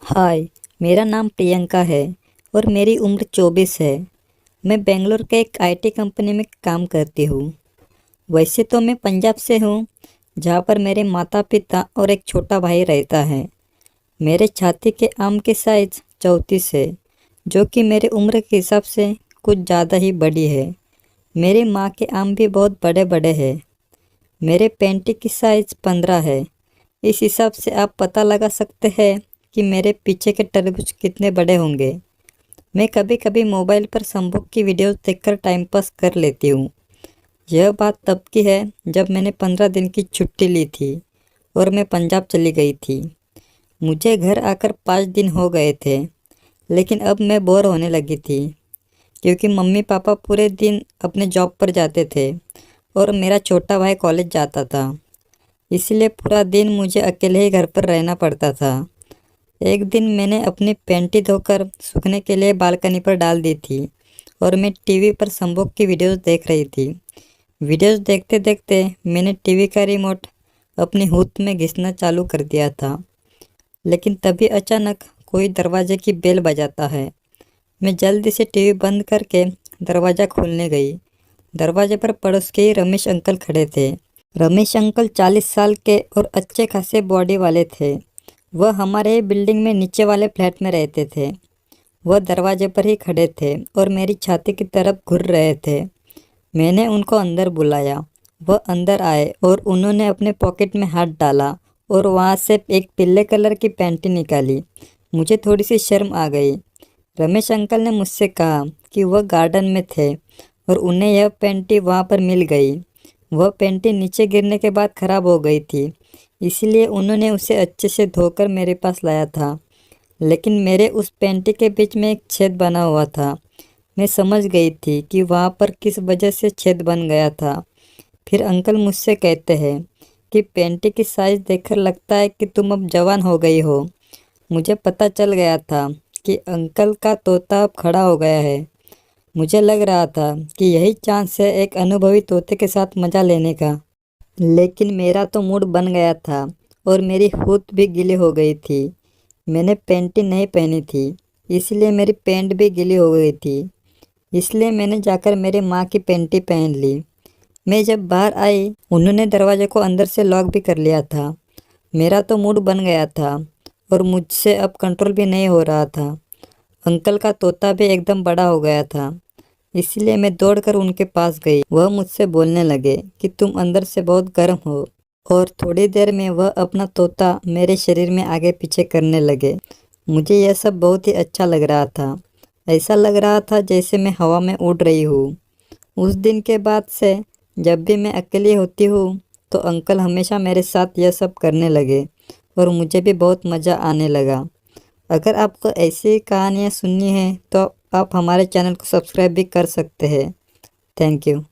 हाय, मेरा नाम प्रियंका है और मेरी उम्र 24 है। मैं बेंगलोर के एक आईटी कंपनी में काम करती हूँ। वैसे तो मैं पंजाब से हूँ, जहाँ पर मेरे माता पिता और एक छोटा भाई रहता है। मेरे छाती के आम की साइज़ 34 है, जो कि मेरी उम्र के हिसाब से कुछ ज़्यादा ही बड़ी है। मेरी माँ के आम भी बहुत बड़े बड़े हैं। मेरे पैंटी की साइज़ 15 है। इस हिसाब से आप पता लगा सकते हैं कि मेरे पीछे के तरबूज कितने बड़े होंगे। मैं कभी कभी मोबाइल पर संभोग की वीडियोस देखकर टाइम पास कर लेती हूँ। यह बात तब की है जब मैंने 15 दिन की छुट्टी ली थी और मैं पंजाब चली गई थी। मुझे घर आकर 5 दिन हो गए थे, लेकिन अब मैं बोर होने लगी थी क्योंकि मम्मी पापा पूरे दिन अपने जॉब पर जाते थे और मेरा छोटा भाई कॉलेज जाता था। इसलिए पूरा दिन मुझे अकेले ही घर पर रहना पड़ता था। एक दिन मैंने अपनी पैंटी धोकर सूखने के लिए बालकनी पर डाल दी थी और मैं टीवी पर संभोग की वीडियोस देख रही थी। वीडियोस देखते देखते मैंने टीवी का रिमोट अपनी हुत में घिसना चालू कर दिया था, लेकिन तभी अचानक कोई दरवाजे की बेल बजाता है। मैं जल्दी से टीवी बंद करके दरवाज़ा खोलने गई। दरवाजे पर पड़ोस के ही रमेश अंकल खड़े थे। रमेश अंकल 40 साल के और अच्छे खासे बॉडी वाले थे। वह हमारे ही बिल्डिंग में नीचे वाले फ्लैट में रहते थे। वह दरवाजे पर ही खड़े थे और मेरी छाती की तरफ घूर रहे थे। मैंने उनको अंदर बुलाया। वह अंदर आए और उन्होंने अपने पॉकेट में हाथ डाला और वहाँ से एक पीले कलर की पैंटी निकाली। मुझे थोड़ी सी शर्म आ गई। रमेश अंकल ने मुझसे कहा कि वह गार्डन में थे और उन्हें यह पैंटी वहाँ पर मिल गई। वह पैंटी नीचे गिरने के बाद ख़राब हो गई थी, इसलिए उन्होंने उसे अच्छे से धोकर मेरे पास लाया था। लेकिन मेरे उस पैंटी के बीच में एक छेद बना हुआ था। मैं समझ गई थी कि वहाँ पर किस वजह से छेद बन गया था। फिर अंकल मुझसे कहते हैं कि पैंटी की साइज़ देखकर लगता है कि तुम अब जवान हो गई हो। मुझे पता चल गया था कि अंकल का तोता अब खड़ा हो गया है। मुझे लग रहा था कि यही चांस है एक अनुभवी तोते के साथ मज़ा लेने का। लेकिन मेरा तो मूड बन गया था और मेरी हुट भी गीली हो गई थी। मैंने पैंटी नहीं पहनी थी, इसलिए मेरी पैंट भी गीली हो गई थी। इसलिए मैंने जाकर मेरी माँ की पैंटी पहन ली। मैं जब बाहर आई, उन्होंने दरवाजे को अंदर से लॉक भी कर लिया था। मेरा तो मूड बन गया था और मुझसे अब कंट्रोल भी नहीं हो रहा था। अंकल का तोता भी एकदम बड़ा हो गया था, इसलिए मैं दौड़कर उनके पास गई। वह मुझसे बोलने लगे कि तुम अंदर से बहुत गर्म हो, और थोड़ी देर में वह अपना तोता मेरे शरीर में आगे पीछे करने लगे। मुझे यह सब बहुत ही अच्छा लग रहा था। ऐसा लग रहा था जैसे मैं हवा में उड़ रही हूँ। उस दिन के बाद से जब भी मैं अकेली होती हूँ तो अंकल हमेशा मेरे साथ यह सब करने लगे और मुझे भी बहुत मज़ा आने लगा। अगर आपको ऐसी कहानियाँ सुननी है तो आप हमारे चैनल को सब्सक्राइब भी कर सकते हैं। Thank you.